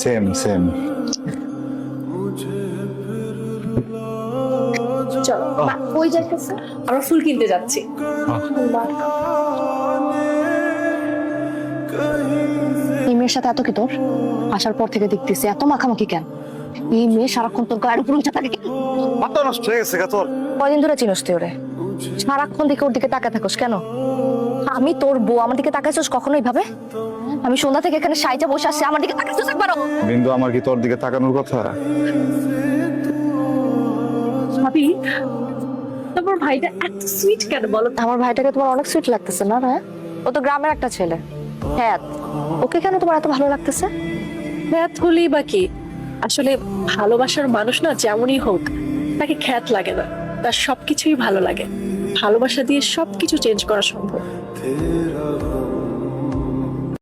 Same same. চলো ওই যাইতেছে, আমরা ফুল কিনতে যাচ্ছি। এই মেয়ের সাথে এত কি তোর? আসার পর থেকে দেখতেছি এত মাখামাখি কেন? এই মেয়ে সারাক্ষণ তোর গায়ের উপর উঠে থাকে কেন? মাথা নষ্ট হয়ে গেছে তোর। কয়দিন ধরে চিনস তুই ওরে? সারাক্ষণ দিকে ওর দিকে তাকায় থাকোস কেন? আমি তোর বউ, আমার দিকে তাকাইছিস কখনো এইভাবে? আমি সন্ধ্যা থেকে এখানে সাইজা বসে আসছি, আমার দিকে তাকাইছিস একবারও? বিন্দু, আমার কি তোর দিকে তাকানোর কথা? ভাবি, তোমার ভাইটা এত সুইট কেন বলো? আমার ভাইটাকে তোমার অনেক সুইট লাগতেছে না? হ্যাঁ, ও তো গ্রামের একটা ছেলে। হ্যাঁ, ওকে কেন তোমার এত ভালো লাগতেছে? খ্যাত হলেই বা কি? আসলে ভালোবাসার মানুষ না যেমনই হোক, তাকে খ্যাত লাগে না, তার সবকিছুই ভালো লাগে। ভালোবাসা দিয়ে সবকিছু চেঞ্জ করা সম্ভব।